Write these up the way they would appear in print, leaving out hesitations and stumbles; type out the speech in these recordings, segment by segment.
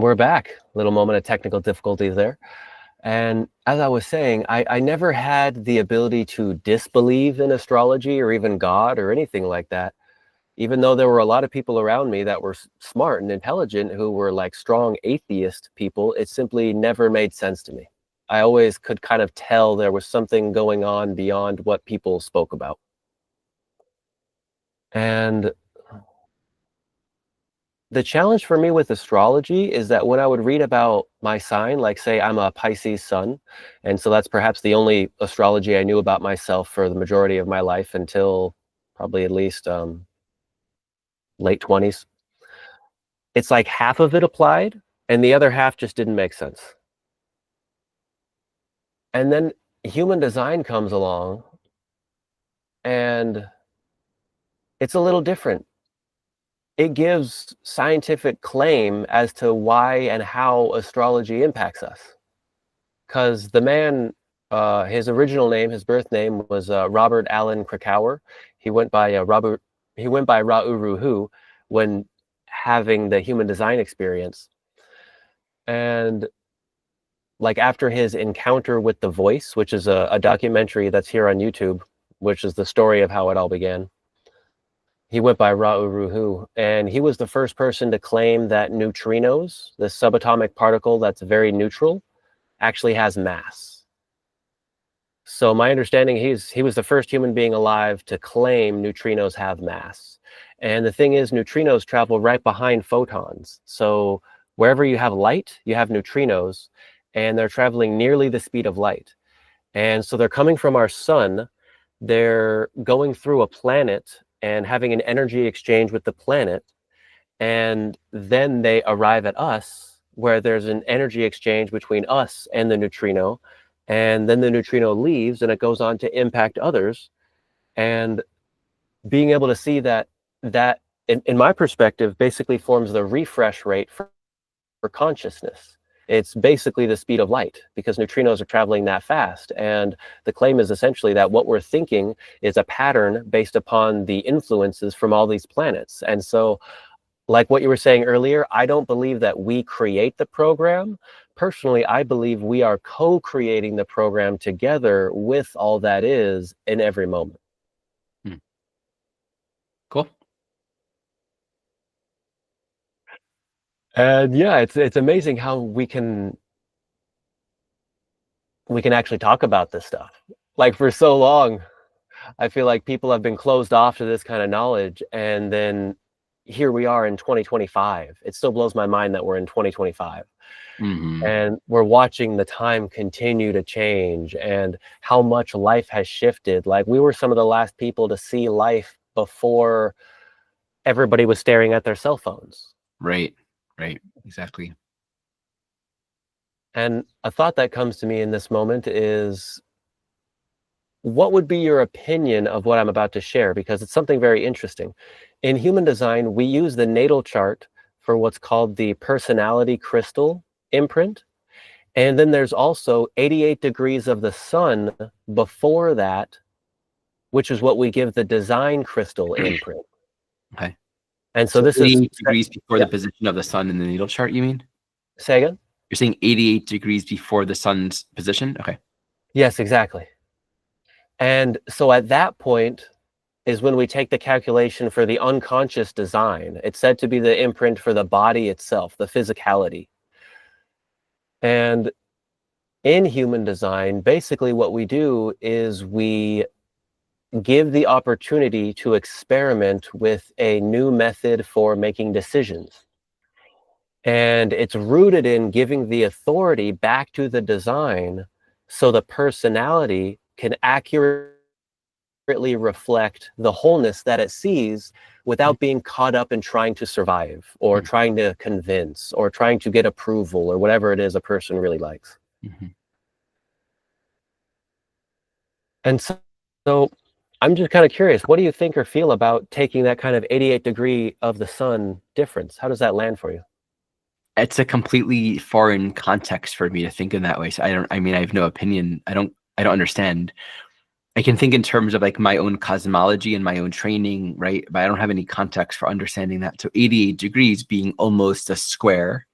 We're back. Little moment of technical difficulties there. And as I was saying, I never had the ability to disbelieve in astrology or even God or anything like that. Even though there were a lot of people around me that were smart and intelligent who were like strong atheist people, it simply never made sense to me. I always could kind of tell there was something going on beyond what people spoke about. And the challenge for me with astrology is that when I would read about my sign, like say I'm a Pisces sun, and so that's perhaps the only astrology I knew about myself for the majority of my life until probably at least late 20s. It's like half of it applied and the other half just didn't make sense. And then human design comes along and it's a little different. It gives scientific claim as to why and how astrology impacts us. Because the man, his original name, his birth name was Robert Allen Krakauer. He went by He went by Ra'uruhu when having the human design experience. And like after his encounter with the voice, which is a documentary that's here on YouTube, which is the story of how it all began. He went by Ra'uruhu, and he was the first person to claim that neutrinos, the subatomic particle that's very neutral, actually has mass. So my understanding, he was the first human being alive to claim neutrinos have mass. And the thing is, neutrinos travel right behind photons. So wherever you have light, you have neutrinos, and they're traveling nearly the speed of light. And so they're coming from our sun, they're going through a planet and having an energy exchange with the planet, and then they arrive at us, where there's an energy exchange between us and the neutrino, and then the neutrino leaves and it goes on to impact others. And being able to see that in my perspective basically forms the refresh rate for consciousness. It's basically the speed of light because neutrinos are traveling that fast. And the claim is essentially that what we're thinking is a pattern based upon the influences from all these planets. And so, like what you were saying earlier, I don't believe that we create the program. Personally, I believe we are co-creating the program together with all that is in every moment. Cool. And yeah, it's amazing how we can actually talk about this stuff. Like for so long, I feel like people have been closed off to this kind of knowledge, and then here we are in 2025. It still blows my mind that we're in 2025. And we're watching the time continue to change and how much life has shifted. Like we were some of the last people to see life before everybody was staring at their cell phones. Right, exactly. And a thought that comes to me in this moment is, what would be your opinion of what I'm about to share? Because it's something very interesting. In human design, we use the natal chart for what's called the personality crystal imprint. And then there's also 88 degrees of the sun before that, which is what we give the design crystal imprint. Okay. And so this 88 is degrees before the position of the sun in the natal chart, you mean? Say again? You're saying 88 degrees before the sun's position? Okay. Yes, exactly. And so at that point is when we take the calculation for the unconscious design. It's said to be the imprint for the body itself, the physicality. And in human design, basically what we do is we give the opportunity to experiment with a new method for making decisions. And it's rooted in giving the authority back to the design so the personality can accurately reflect the wholeness that it sees without being caught up in trying to survive or trying to convince or trying to get approval or whatever it is a person really likes. And so I'm just kind of curious, what do you think or feel about taking that kind of 88 degree of the sun difference? How does that land for you? It's a completely foreign context for me to think in that way. So I mean, I have no opinion. I don't understand. I can think in terms of like my own cosmology and my own training, right? But I don't have any context for understanding that. So 88 degrees being almost a square,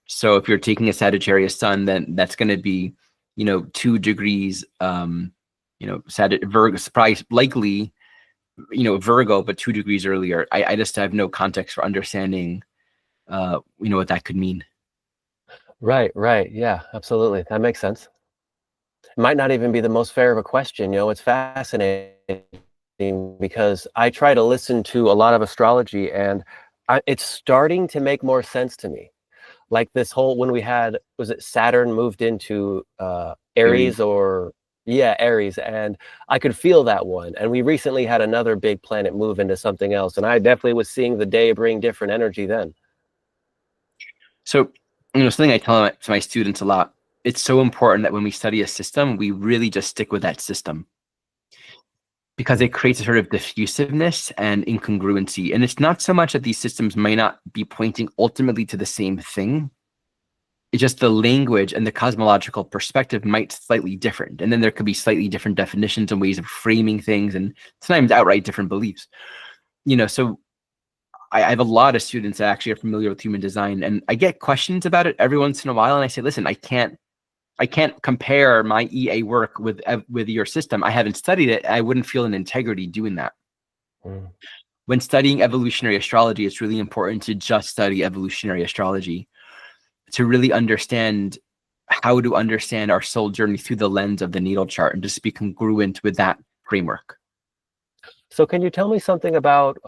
So if you're taking a Sagittarius sun, then that's going to be, 2 degrees, Virgo, probably likely, Virgo, but 2 degrees earlier. I just have no context for understanding, what that could mean. Right, right. Yeah, absolutely. That makes sense. It might not even be the most fair of a question. It's fascinating because I try to listen to a lot of astrology, and it's starting to make more sense to me. Like this whole, when we had, was it Saturn moved into Aries. Aries, or yeah, Aries, and I could feel that one. And we recently had another big planet move into something else, and I definitely was seeing the day bring different energy then. So, something I tell to my students a lot, it's so important that when we study a system, we really just stick with that system, because it creates a sort of diffusiveness and incongruency. And it's not so much that these systems might not be pointing ultimately to the same thing. It's just the language and the cosmological perspective might slightly different. And then there could be slightly different definitions and ways of framing things, and sometimes outright different beliefs. So I have a lot of students that actually are familiar with human design, and I get questions about it every once in a while. And I say, listen, I can't compare my EA work with your system. I haven't studied it. I wouldn't feel an integrity doing that. Mm. When studying evolutionary astrology, it's really important to just study evolutionary astrology to really understand how to understand our soul journey through the lens of the natal chart and just be congruent with that framework. So can you tell me something about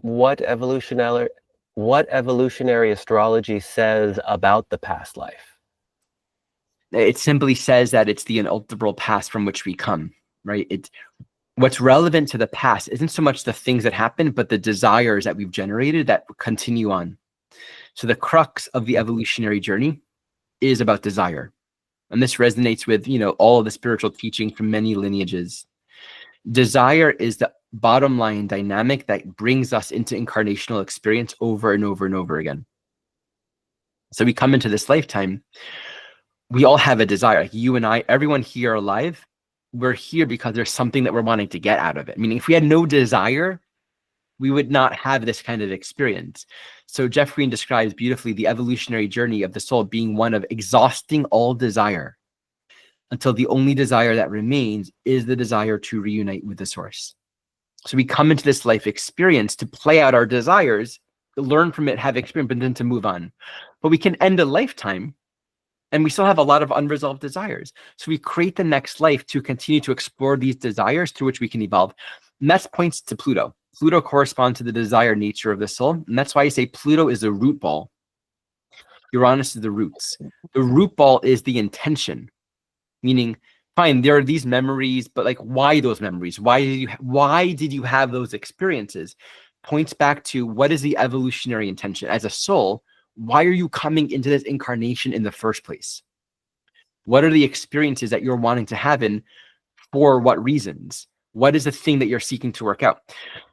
what evolutionary astrology says about the past life? It simply says that it's the unalterable past from which we come, right? What's relevant to the past isn't so much the things that happened, but the desires that we've generated that continue on. So the crux of the evolutionary journey is about desire. And this resonates with, all of the spiritual teaching from many lineages. Desire is the bottom line dynamic that brings us into incarnational experience over and over and over again. So we come into this lifetime, we all have a desire. Like you and I, everyone here alive, we're here because there's something that we're wanting to get out of it. Meaning, if we had no desire, we would not have this kind of experience. So Jeff Green describes beautifully the evolutionary journey of the soul being one of exhausting all desire until the only desire that remains is the desire to reunite with the source. So we come into this life experience to play out our desires, learn from it, have experience, but then to move on. But we can end a lifetime and we still have a lot of unresolved desires. So we create the next life to continue to explore these desires through which we can evolve. And that points to Pluto. Pluto corresponds to the desire nature of the soul. And that's why I say Pluto is the root ball. Uranus is the roots. The root ball is the intention, meaning, fine, there are these memories, but like, why those memories? Why did you have those experiences? Points back to what is the evolutionary intention as a soul? Why are you coming into this incarnation in the first place? What are the experiences that you're wanting to have, and for what reasons? What is the thing that you're seeking to work out?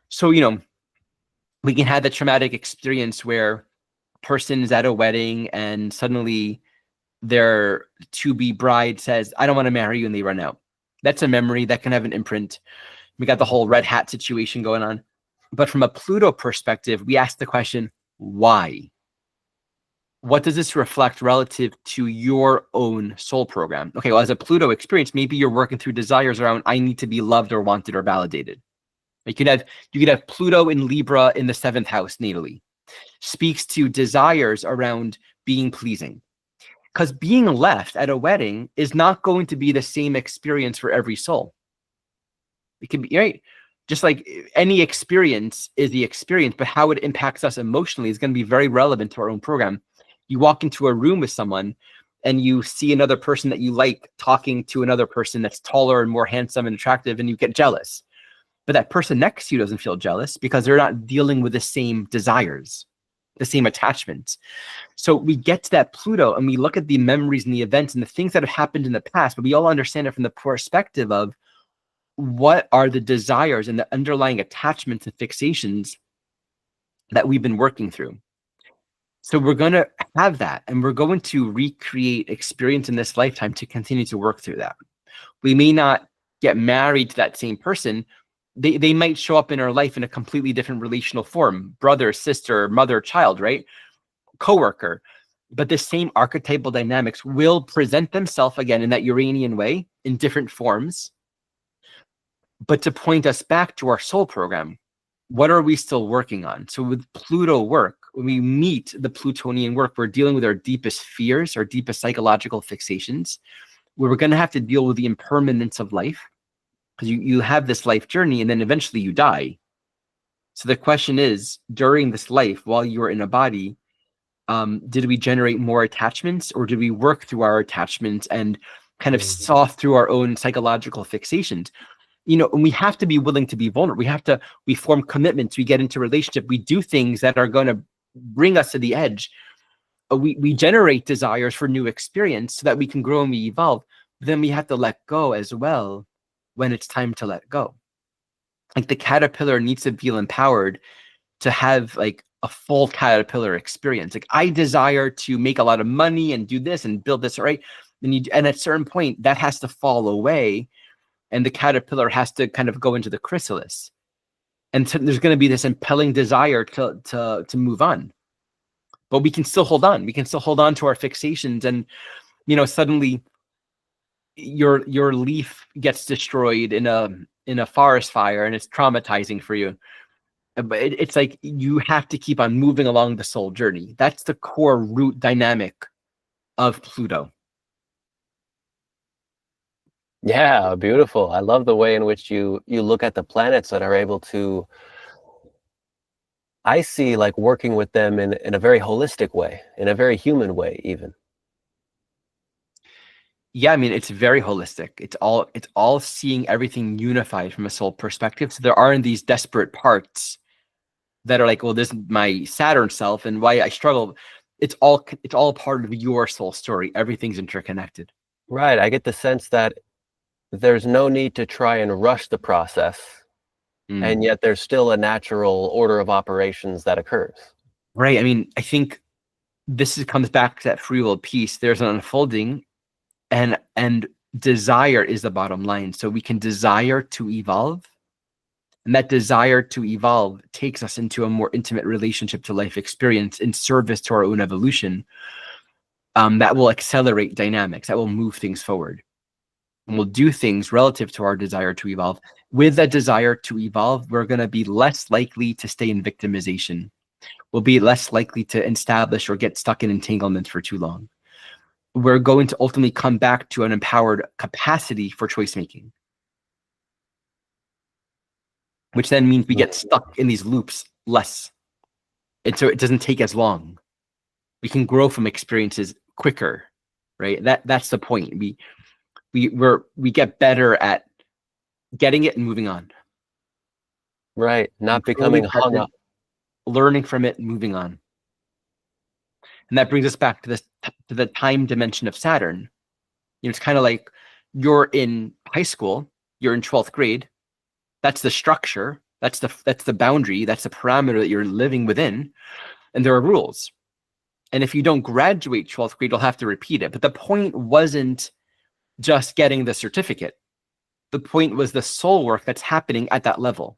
So, we can have the traumatic experience where a person is at a wedding and suddenly their to-be bride says, I don't want to marry you, and they run out. That's a memory that can have an imprint. We got the whole red hat situation going on. But from a Pluto perspective, we ask the question, why? What does this reflect relative to your own soul program? Okay, well, as a Pluto experience, maybe you're working through desires around, I need to be loved or wanted or validated. You could have Pluto in Libra in the 7th house natally. Speaks to desires around being pleasing. Because being left at a wedding is not going to be the same experience for every soul. It can be, right? Just like any experience is the experience, but how it impacts us emotionally is going to be very relevant to our own program. You walk into a room with someone and you see another person that you like talking to another person that's taller and more handsome and attractive, and you get jealous. But that person next to you doesn't feel jealous because they're not dealing with the same desires, the same attachments. So we get to that Pluto and we look at the memories and the events and the things that have happened in the past, but we all understand it from the perspective of what are the desires and the underlying attachments and fixations that we've been working through. So we're going to have that, and we're going to recreate experience in this lifetime to continue to work through that. We may not get married to that same person. They might show up in our life in a completely different relational form, brother, sister, mother, child, right? Coworker. But the same archetypal dynamics will present themselves again in that Uranian way in different forms, but to point us back to our soul program. What are we still working on? So with Pluto work, when we meet the Plutonian work, we're dealing with our deepest fears, our deepest psychological fixations, where we're going to have to deal with the impermanence of life, because you have this life journey and then eventually you die. So the question is, during this life, while you are in a body, did we generate more attachments, or did we work through our attachments and kind of saw through our own psychological fixations? You know, and we have to be willing to be vulnerable. We form commitments, we get into relationship, we do things that are going to bring us to the edge. We generate desires for new experience so that we can grow and we evolve. Then we have to let go as well when it's time to let go. Like the caterpillar needs to feel empowered to have like a full caterpillar experience. Like I desire to make a lot of money and do this and build this, right? And at a certain point that has to fall away, and the caterpillar has to kind of go into the chrysalis. And so there's going to be this impelling desire to move on. But we can still hold on. We can still hold on to our fixations. And, you know, suddenly your leaf gets destroyed in a forest fire and it's traumatizing for you. But it's like you have to keep on moving along the soul journey. That's the core root dynamic of Pluto. Yeah, beautiful. I love the way in which you look at the planets that are able to, I see like working with them in a very holistic way, in a very human way even. Yeah, I mean, it's very holistic. It's all seeing everything unified from a soul perspective. So there aren't these desperate parts that are like, well, this is my Saturn self and why I struggle. It's all part of your soul story. Everything's interconnected. Right. I get the sense that there's no need to try and rush the process, and yet there's still a natural order of operations that occurs. Right. I mean, I think comes back to that free will piece. There's an unfolding, and desire is the bottom line. So we can desire to evolve, and that desire to evolve takes us into a more intimate relationship to life experience in service to our own evolution. That will accelerate dynamics, that will move things forward. And we'll do things relative to our desire to evolve. With that desire to evolve, we're going to be less likely to stay in victimization. We'll be less likely to establish or get stuck in entanglements for too long. We're going to ultimately come back to an empowered capacity for choice making, which then means we get stuck in these loops less. And so it doesn't take as long. We can grow from experiences quicker, right? That's the point. We get better at getting it and moving on. Right. Not becoming hung up. Learning from it and moving on. And that brings us back to the time dimension of Saturn. You know, it's kind of like you're in high school, you're in 12th grade. That's the structure, that's the boundary, that's the parameter that you're living within, and there are rules. And if you don't graduate 12th grade, you'll have to repeat it. But the point wasn't just getting the certificate. The point was the soul work that's happening at that level.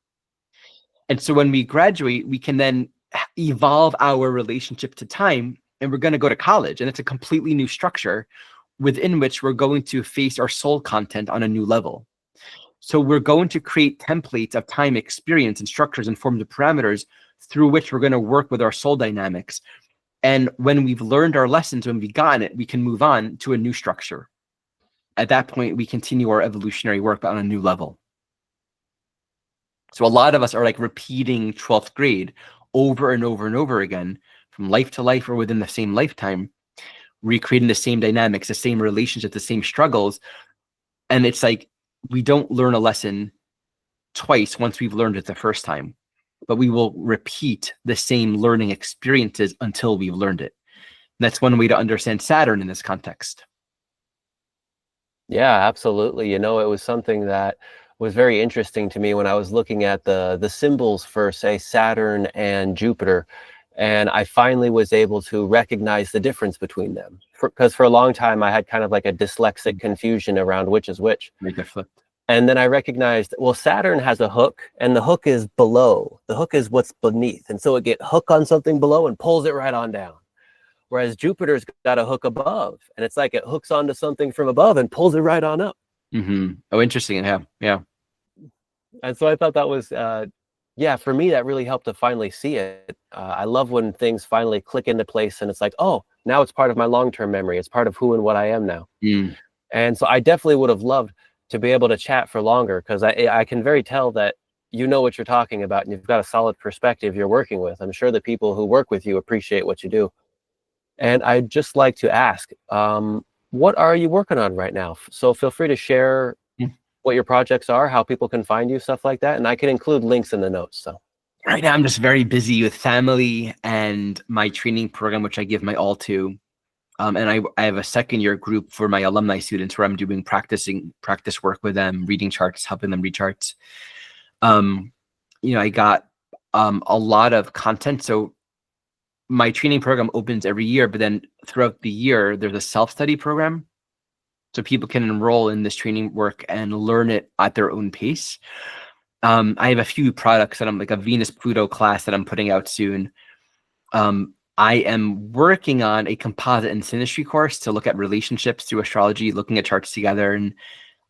And so when we graduate, we can then evolve our relationship to time, and we're going to go to college, and it's a completely new structure within which we're going to face our soul content on a new level. So we're going to create templates of time experience and structures and forms of parameters through which we're going to work with our soul dynamics. And when we've learned our lessons, when we've gotten it, we can move on to a new structure. At that point, we continue our evolutionary work on a new level. So a lot of us are like repeating 12th grade over and over and over again from life to life or within the same lifetime, recreating the same dynamics, the same relationships, the same struggles. And it's like, we don't learn a lesson twice once we've learned it the first time, but we will repeat the same learning experiences until we've learned it. And that's one way to understand Saturn in this context. Yeah, absolutely. You know, it was something that was very interesting to me when I was looking at the symbols for, say, Saturn and Jupiter. And I finally was able to recognize the difference between them. Because for a long time, I had kind of like a dyslexic confusion around which is which. Make it flipped. And then I recognized, well, Saturn has a hook, and the hook is below. The hook is what's beneath. And so it get hook on something below and pulls it right on down. whereas Jupiter's got a hook above, and it's like it hooks onto something from above and pulls it right on up. Oh, interesting. Yeah, yeah. And so I thought that was, yeah, for me, that really helped to finally see it. I love when things finally click into place and it's like, oh, now it's part of my long-term memory. It's part of who and what I am now. Mm. And so I definitely would have loved to be able to chat for longer, because I can very tell that you know what you're talking about and you've got a solid perspective you're working with. I'm sure the people who work with you appreciate what you do. And I'd just like to ask, what are you working on right now? So feel free to share Mm. what your projects are, how people can find you, stuff like that. And I can include links in the notes. So Right now, I'm just very busy with family and my training program, which I give my all to. And I have a second year group for my alumni students where I'm doing practice work with them, reading charts, helping them read charts. I got a lot of content. So my training program opens every year, but then throughout the year, there's a self-study program. So people can enroll in this training work and learn it at their own pace. I have a few products that I'm like a Venus Pluto class that I'm putting out soon. I am working on a composite and synastry course to look at relationships through astrology, looking at charts together. And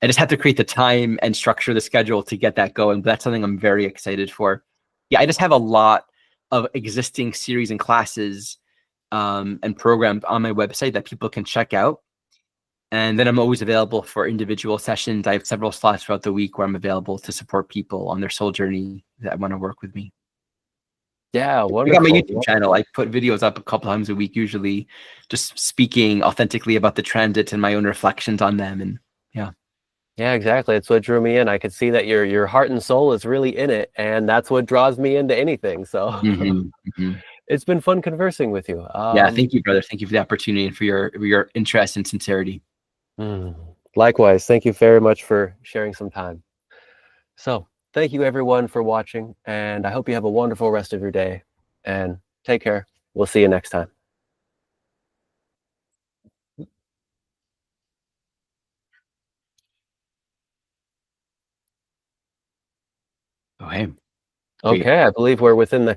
I just have to create the time and structure the schedule to get that going. But that's something I'm very excited for. Yeah, I just have a lot of existing series and classes and programs on my website that people can check out. And then I'm always available for individual sessions. I have several slots throughout the week where I'm available to support people on their soul journey that want to work with me. yeah, I got my wonderful. YouTube channel. I put videos up a couple times a week, usually just speaking authentically about the transits and my own reflections on them. And yeah. Yeah, exactly. It's what drew me in. I could see that your heart and soul is really in it, and that's what draws me into anything. So Hmm. Hmm. it's been fun conversing with you. Yeah. Thank you, brother. Thank you for the opportunity and for your interest and sincerity. Mm, likewise, thank you very much for sharing some time. So thank you everyone for watching, and I hope you have a wonderful rest of your day, and take care. We'll see you next time. Oh, hey. Great. Okay, I believe we're within the